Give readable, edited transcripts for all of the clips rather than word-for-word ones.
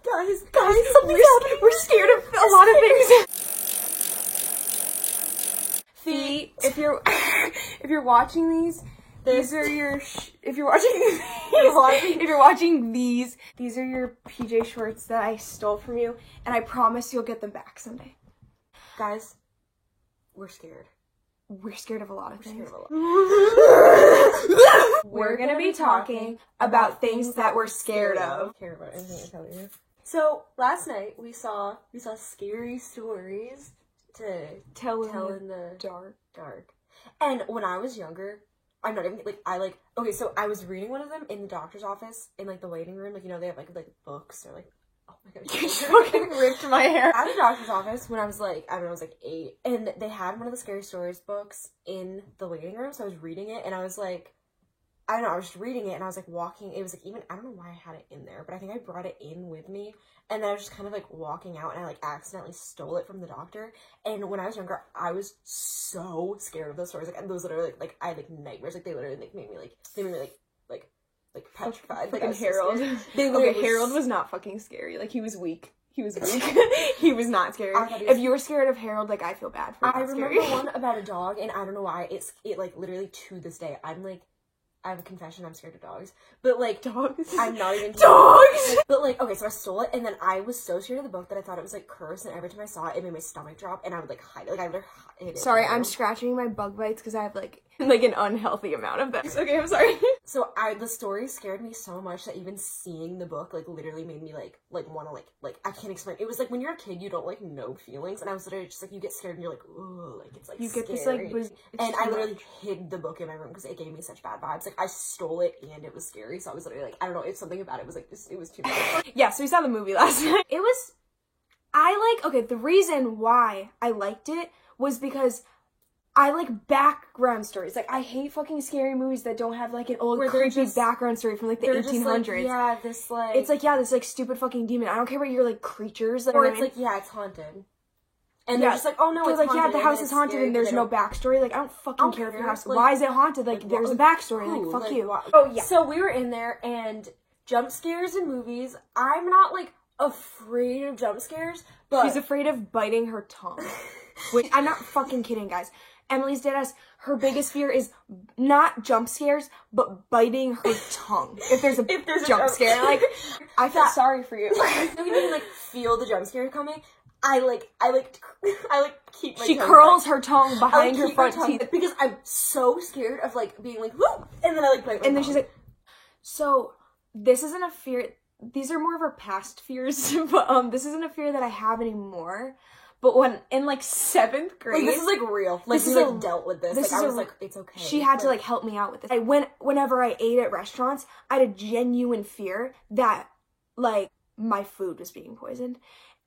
Guys, something's happening. We're scared of a lot of things. Feet. If you're watching these are your if you're watching these are your PJ shorts that I stole from you, and I promise you'll get them back someday. Guys, we're scared. We're scared of a lot of things. We're gonna be talking about things that we're scared of. Care about anything I tell you. So last night we saw scary stories to tell in the dark. And when I was younger, I'm not even okay, so I was reading one of them in the doctor's office in like the waiting room, like, you know, they have like books or like, oh my god, you just fucking ripped my hair. At the doctor's office when I was like, I don't know, I was like 8, and they had one of the scary stories books in the waiting room, so I was reading it and I was like, I don't know, I was just reading it and I was like walking, it was like even, I don't know why I had it in there, but I think I brought it in with me, and then I was just kind of like walking out and I like accidentally stole it from the doctor. And when I was younger, I was so scared of those stories, like, and those literally like I had like nightmares, like they literally like made me petrified. Like Harold. Harold was not fucking scary. Like, he was weak. He was not scary. If you were scared of Harold, like, I feel bad for you. I remember one about a dog, and I don't know why, it like literally to this day, I'm like, I have a confession, I'm scared of dogs. But like, dogs? I'm not even dogs! But like, okay, so I stole it, and then I was so scared of the book that I thought it was like cursed, and every time I saw it, it made my stomach drop, and I would like hide it. Like, I would hide it. Sorry, I'm scratching my bug bites because I have like an unhealthy amount of them. Okay, I'm sorry. So the story scared me so much that even seeing the book like literally made me like want to like I can't explain. It was like when you're a kid, you don't like know feelings, and I was literally just like, you get scared and you're like, ooh, like it's like you scary. Get this like and I literally hid the book in my room because it gave me such bad vibes. Like, I stole it and it was scary, so I was literally like, I don't know, if something about it was like just, it was too much. Yeah, so we saw the movie last night. The reason why I liked it was because I like background stories. Like, I hate fucking scary movies that don't have like an old creepy background story from like the 1800s. Like, yeah, this like, it's like, yeah, this like stupid fucking demon. I don't care about your like creatures. Or it's like, yeah, it's haunted. And they're just like, oh no, it's like, haunted. Yeah, the house is haunted and there's no backstory. Like, I don't fucking care if your house, why is it haunted? Like, there's a backstory. Like, fuck you. Oh yeah. So we were in there, and jump scares in movies, I'm not like afraid of jump scares, but she's afraid of biting her tongue. Which, I'm not fucking kidding, guys. Emily's deadass, her biggest fear is not jump scares, but biting her tongue. If there's a jump scare, like, I feel sorry for you. You can like feel the jump scare coming. I keep my She curls her tongue behind her front teeth because I'm so scared of like being like, whoop, and then I like bite my tongue. And then she's like, so this isn't a fear. These are more of her past fears, but this isn't a fear that I have anymore. But when in like 7th grade, like, this is like real. Like, we like dealt with this. Like, I was like, it's okay. She had to like help me out with this. Whenever I ate at restaurants, I had a genuine fear that like my food was being poisoned,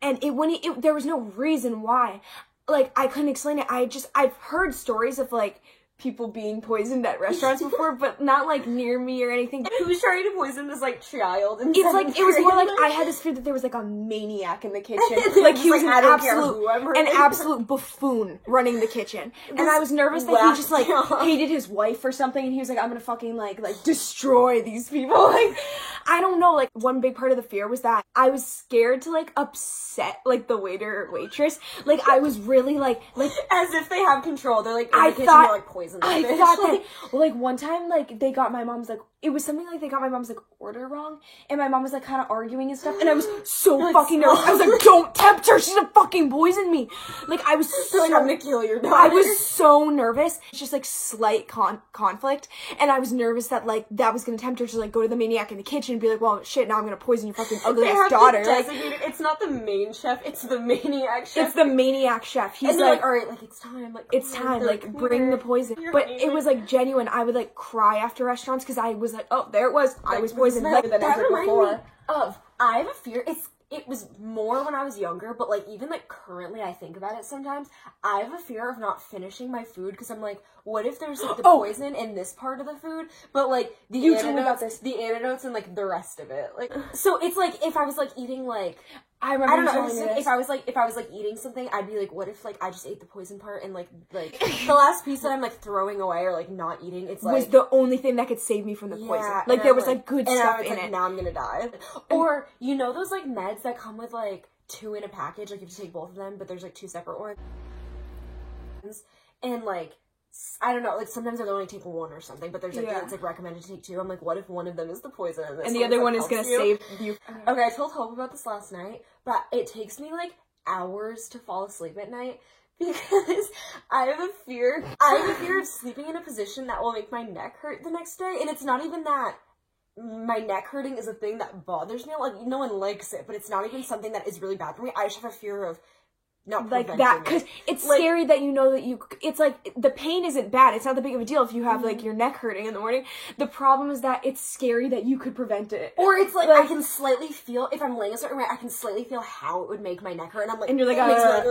and there was no reason why. Like, I couldn't explain it. I've heard stories of like people being poisoned at restaurants before, but not like near me or anything. Who's trying to poison this like child? It's like, it was more like I had this fear that there was like a maniac in the kitchen. Like, he was an absolute buffoon running the kitchen. And I was nervous that he just like hated his wife or something, and he was like, I'm gonna fucking like destroy these people. Like, I don't know, like, one big part of the fear was that I was scared to like upset like the waiter or waitress. Like, I was really like as if they have control. They're like in the kitchen, they're like poison. I thought that, like, one time, like, they got my mom's, like, it was something like they got my mom's, like, order wrong, and my mom was, like, kind of arguing and stuff, and I was so fucking nervous. I was like, don't tempt her, she's gonna fucking poison me. Like, I was so, like, I'm gonna kill your daughter. I was so nervous. It's just, like, slight conflict, and I was nervous that, like, that was gonna tempt her to, like, go to the maniac in the kitchen and be like, well, shit, now I'm gonna poison your fucking ugly-ass daughter. Like, it's not the main chef, it's the maniac chef. It's the maniac chef. He's like, alright, like, it's time, like, it's time, like, bring the poison. But it was like genuine. I would like cry after restaurants because I was like, oh, there it was. I was poisoned. Like, that reminded me of, I have a fear. It was more when I was younger, but like even like currently I think about it sometimes. I have a fear of not finishing my food because I'm like, what if there's like the poison in this part of the food, but like the antidotes and like the rest of it. Like, so it's like if I was like eating like, I don't know, if I was like eating something, I'd be like, what if like I just ate the poison part and like the last piece that I'm like throwing away or like not eating, it's like, was the only thing that could save me from the poison. Like, there was like good stuff in it. Now I'm gonna die. Or, you know those like meds meds that come with, like, 2 in a package. Like, you have to take both of them, but there's, like, 2 separate ones. And, like, I don't know, like, sometimes I'll only take 1 or something, but there's, like, it's, like, recommended to take 2. I'm like, what if one of them is the poison and the other one is gonna save you? Okay, I told Hope about this last night, but it takes me, like, hours to fall asleep at night because I have a fear of sleeping in a position that will make my neck hurt the next day, and it's not even that my neck hurting is a thing that bothers me. Like, no one likes it, but it's not even something that is really bad for me. I just have a fear of not like that, because it's like, scary that you know that it's like, the pain isn't bad. It's not that big of a deal if you have, like, your neck hurting in the morning. The problem is that it's scary that you could prevent it. Or it's like I can slightly feel, if I'm laying a certain way, I can slightly feel how it would make my neck hurt, and I'm like, and you're like,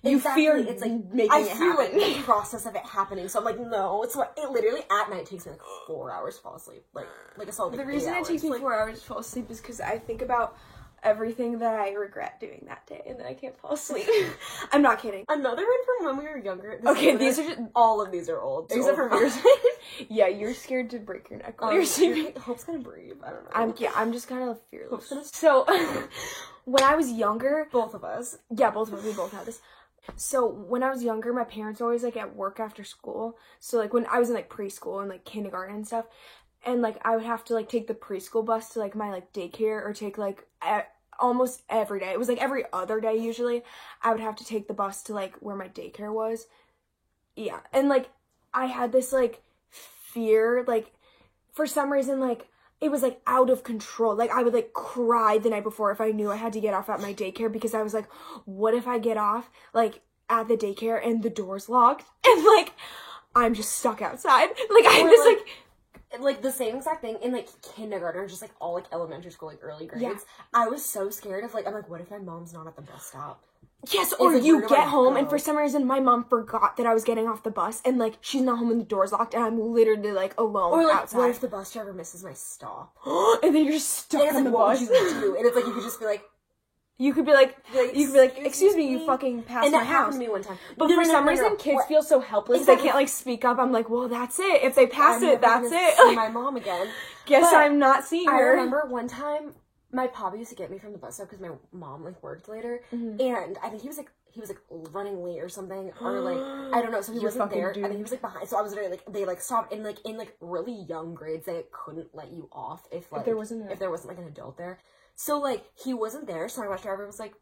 you fear it's like making it happen. I feel like the process of it happening, so I'm like, no. It's what it literally at night takes me like 4 hours to fall asleep, like a solid. The reason it takes me 4 hours to fall asleep is because I think about everything that I regret doing that day, and then I can't fall asleep. I'm not kidding. Another one from when we were younger. Okay, these are just, all of these are old. Except for yours. Yeah, you're scared to break your neck while you're sleeping. Hope's gonna breathe. I don't know. I'm just kind of fearless. So, when I was younger, both of us. Yeah, both of us. We both had this. So, when I was younger, my parents were always, like, at work after school. So, like, when I was in, like, preschool and, like, kindergarten and stuff, and, like, I would have to, like, take the preschool bus to, like, my, like, daycare, or take, like, almost every day. It was, like, every other day, usually. I would have to take the bus to, like, where my daycare was. Yeah. And, like, I had this, like, fear, like, for some reason, like, it was, like, out of control. Like, I would, like, cry the night before if I knew I had to get off at my daycare, because I was like, what if I get off, like, at the daycare and the door's locked? And, like, I'm just stuck outside. Like, I was, like, the same exact thing in, like, kindergarten, or just, like, all, like, elementary school, like, early grades. Yeah. I was so scared of, like, I'm like, what if my mom's not at the bus stop? Yes, or you get home, and for some reason, my mom forgot that I was getting off the bus, and, like, she's not home and the door's locked, and I'm literally, like, alone or, like, outside. What if the bus driver misses my stop? And then you're just stuck on the bus. What would you do? And it's, like, you could just be, like, you could be like, excuse me, you fucking passed my house. And that happened to me one time. But for some reason, kids feel so helpless. Exactly. They can't, like, speak up. I'm like, well, that's it. If they pass it, that's it. See my mom again. Guess I'm not seeing her. I remember one time, my papa used to get me from the bus stop because my mom, like, worked later. And I think he was running late or something, or, like, I don't know, so he wasn't there. I think he was, like, behind, so I was very, like, they, like, stopped, and, like, in, like, really young grades, they couldn't let you off if there wasn't, like, an adult there. So, like, he wasn't there, so my bus driver was like,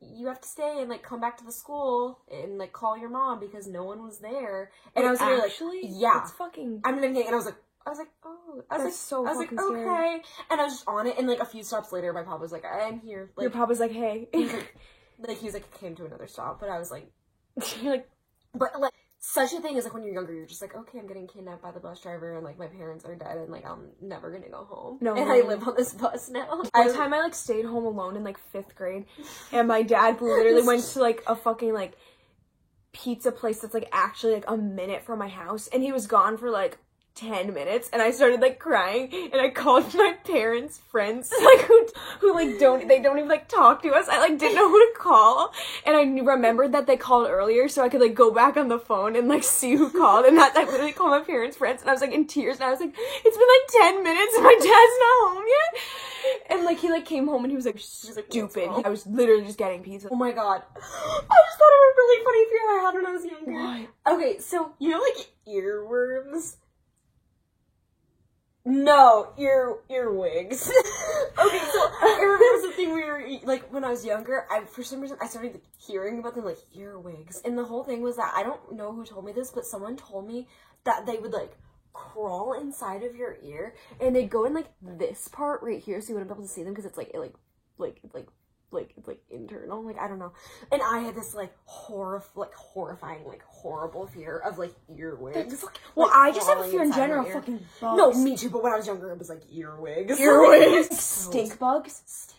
you have to stay and, like, come back to the school and, like, call your mom because no one was there. And I was like, yeah. It's fucking... I'm not even kidding. And I was like, oh. I was like, okay. And I was just on it, and, like, a few stops later, my papa was like, I'm here. Like, your papa's like, hey. He was like, came to another stop, but I was like, you're like, but, like, such a thing is, like, when you're younger, you're just like, okay, I'm getting kidnapped by the bus driver, and, like, my parents are dead, and, like, I'm never gonna go home. No. And I live on this bus now. One time I, like, stayed home alone in, like, 5th grade, and my dad literally went to, like, a fucking, like, pizza place that's, like, actually, like, a minute from my house, and he was gone for, like, 10 minutes, and I started, like, crying, and I called my parents' friends, like, who like, they don't even, like, talk to us. I, like, didn't know who to call, and I remembered that they called earlier, so I could, like, go back on the phone and, like, see who called, and I literally called my parents' friends, and I was, like, in tears, and I was like, it's been, like, 10 minutes, and my dad's not home yet, and, like, he, like, came home, and he was, like, stupid. I was literally just getting pizza. Oh my god. I just thought of a really funny fear I had when I was younger. What? Okay, so, you know, like, earworms? No, earwigs. Okay, so I remember the thing we were, like, when I was younger, for some reason, I started hearing about them, like, earwigs. And the whole thing was that, I don't know who told me this, but someone told me that they would, like, crawl inside of your ear, and they'd go in, like, this part right here, so you wouldn't be able to see them, because it's, like, it's, like, internal, like, I don't know. And I had this, like, horrifying, like, horrible fear of, like, earwigs. Well, like, I just have a fear in general of fucking bugs. No, me too, but when I was younger, it was, like, earwigs. Earwigs! Stink bugs?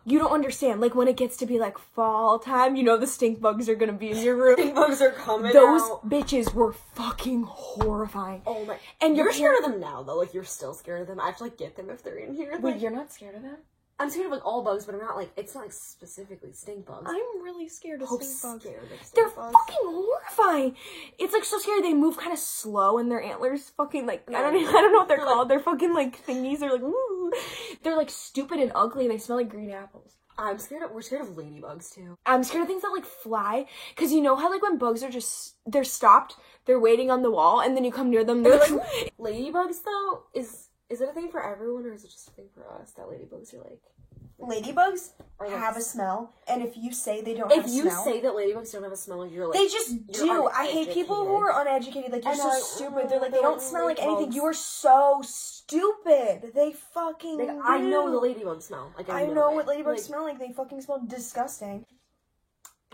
You don't understand. Like, when it gets to be, like, fall time, you know the stink bugs are gonna be in your room. Stink bugs are coming Those out. Bitches were fucking horrifying. Oh my... And you're scared of them now, though. Like, you're still scared of them. I have to, like, get them if they're in here. Like, wait, you're not scared of them? I'm scared of, like, all bugs, but I'm not, like, it's not, like, specifically stink bugs. I'm really scared of stink bugs. They're fucking horrifying. It's, like, so scary. They move kind of slow, and their antlers fucking, like, I don't know what they're called. They're fucking, like, thingies. They're, like, ooh. They're, they're like stupid and ugly and they smell like green apples. We're scared of ladybugs too. I'm scared of things that like fly, because you know how like when bugs are they're stopped, they're waiting on the wall, and then you come near them, they're like ladybugs though, is it a thing for everyone or is it just a thing for us that ladybugs are like ladybugs have a smell, and if you say they don't have a smell, if you say that ladybugs don't have a smell, you're like, they just do. I hate people who are uneducated. Like, you're so stupid. They're like, they don't smell like anything. You are so stupid. They fucking like, I know the ladybug smell. Like, I know what ladybugs smell like. They fucking smell disgusting.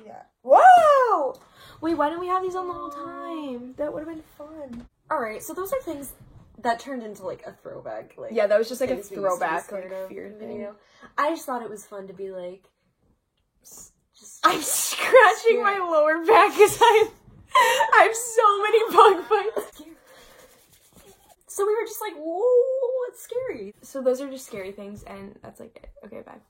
Yeah. Whoa! Wait, why didn't we have these on the whole time? That would have been fun. Alright, so those are things that turned into, like, a throwback. Like, yeah, that was just, like, a throwback, like, fear video. I just thought it was fun to be, like, I'm scratching my lower back because I have so many bug bites. So we were just like, whoa, it's scary. So those are just scary things, and that's, like, it. Okay, bye.